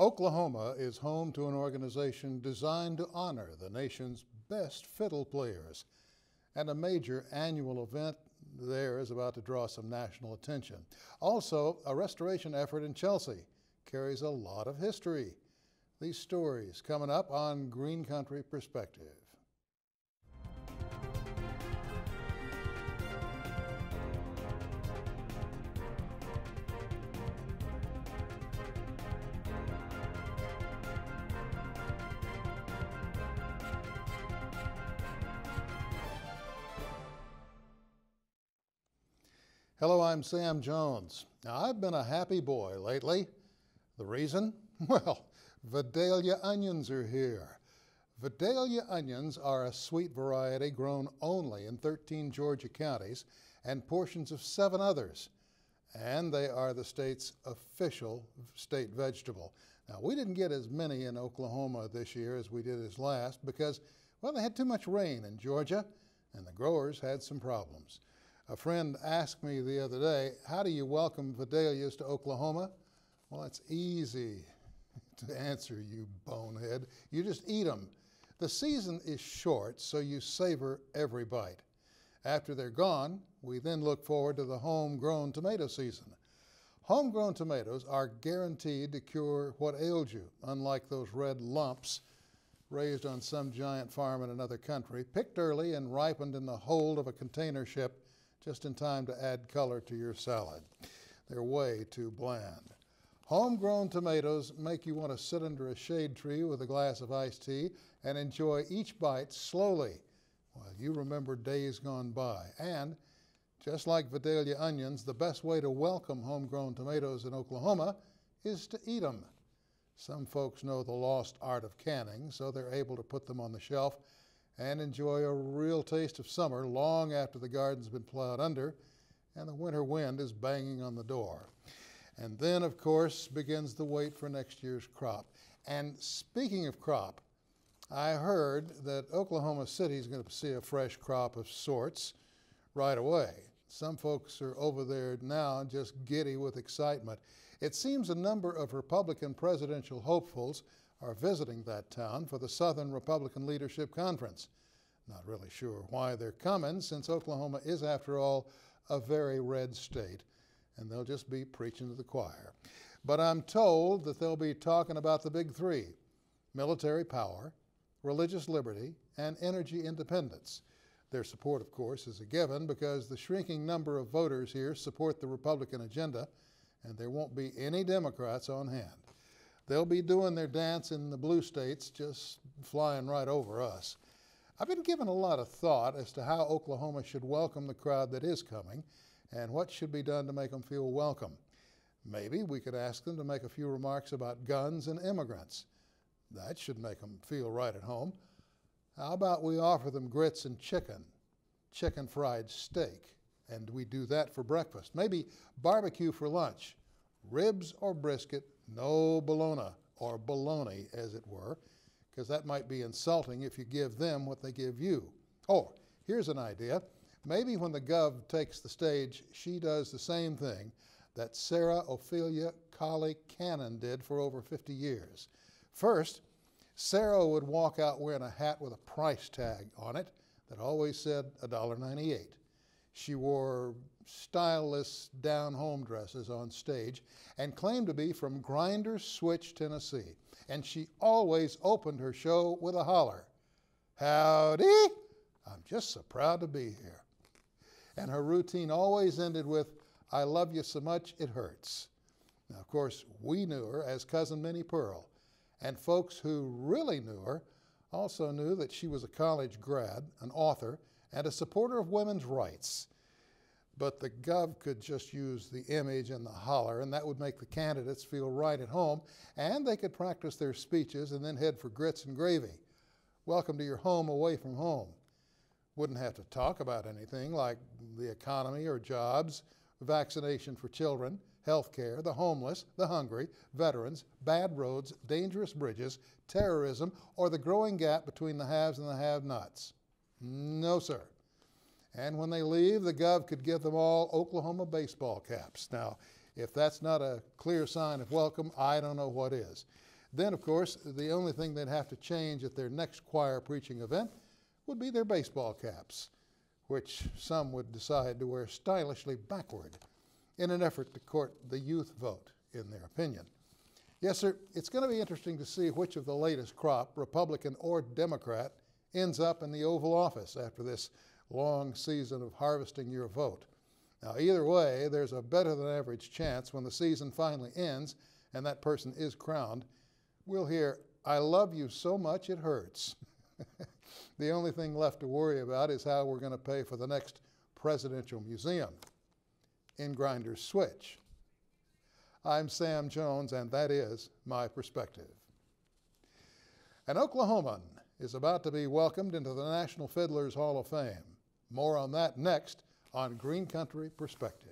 Oklahoma is home to an organization designed to honor the nation's best fiddle players, and a major annual event there is about to draw some national attention. Also, a restoration effort in Chelsea carries a lot of history. These stories coming up on Green Country Perspective. Hello, I'm Sam Jones. Now, I've been a happy boy lately. The reason? Well, Vidalia onions are here. Vidalia onions are a sweet variety grown only in 13 Georgia counties and portions of 7 others. And they are the state's official state vegetable. Now, we didn't get as many in Oklahoma this year as we did as last because, well, they had too much rain in Georgia and the growers had some problems. A friend asked me the other day, how do you welcome Vidalias to Oklahoma? Well, it's easy to answer, you bonehead. You just eat them. The season is short, so you savor every bite. After they're gone, we then look forward to the homegrown tomato season. Homegrown tomatoes are guaranteed to cure what ails you, unlike those red lumps raised on some giant farm in another country, picked early and ripened in the hold of a container ship just in time to add color to your salad. They're way too bland. Homegrown tomatoes make you want to sit under a shade tree with a glass of iced tea and enjoy each bite slowly while you remember days gone by. And just like Vidalia onions, the best way to welcome homegrown tomatoes in Oklahoma is to eat them. Some folks know the lost art of canning, so they're able to put them on the shelf and enjoy a real taste of summer long after the garden's been plowed under and the winter wind is banging on the door. And then, of course, begins the wait for next year's crop. And speaking of crop, I heard that Oklahoma City is going to see a fresh crop of sorts right away. Some folks are over there now just giddy with excitement. It seems a number of Republican presidential hopefuls are visiting that town for the Southern Republican Leadership Conference. Not really sure why they're coming, since Oklahoma is, after all, a very red state, and they'll just be preaching to the choir. But I'm told that they'll be talking about the big 3: military power, religious liberty, and energy independence. Their support, of course, is a given because the shrinking number of voters here support the Republican agenda, and there won't be any Democrats on hand. They'll be doing their dance in the blue states, just flying right over us. I've been given a lot of thought as to how Oklahoma should welcome the crowd that is coming and what should be done to make them feel welcome. Maybe we could ask them to make a few remarks about guns and immigrants. That should make them feel right at home. How about we offer them grits and chicken fried steak, and we do that for breakfast. Maybe barbecue for lunch, ribs or brisket, no bologna, or bologna as it were, because that might be insulting if you give them what they give you. Oh, here's an idea. Maybe when the Gov takes the stage, she does the same thing that Sarah Ophelia Colley Cannon did for over 50 years. First, Sarah would walk out wearing a hat with a price tag on it that always said $1.98. She wore styleless down-home dresses on stage and claimed to be from Grinders Switch, Tennessee. And she always opened her show with a holler, "Howdy, I'm just so proud to be here." And her routine always ended with, "I love you so much it hurts." Now, of course, we knew her as Cousin Minnie Pearl, and folks who really knew her also knew that she was a college grad, an author, and a supporter of women's rights. But the Gov could just use the image and the holler, and that would make the candidates feel right at home, and they could practice their speeches and then head for grits and gravy. Welcome to your home away from home. Wouldn't have to talk about anything like the economy or jobs, vaccination for children, health care, the homeless, the hungry, veterans, bad roads, dangerous bridges, terrorism, or the growing gap between the haves and the have-nots. No, sir. And when they leave, the Gov could give them all Oklahoma baseball caps. Now, if that's not a clear sign of welcome, I don't know what is. Then, of course, the only thing they'd have to change at their next choir preaching event would be their baseball caps, which some would decide to wear stylishly backward in an effort to court the youth vote, in their opinion. Yes, sir, it's going to be interesting to see which of the latest crop, Republican or Democrat, ends up in the Oval Office after this long season of harvesting your vote. Now, either way, there's a better than average chance when the season finally ends and that person is crowned, we'll hear, "I love you so much it hurts." The only thing left to worry about is how we're going to pay for the next presidential museum in Grinder's Switch. I'm Sam Jones, and that is my perspective. An Oklahoman is about to be welcomed into the National Fiddlers Hall of Fame. More on that next on Green Country Perspective.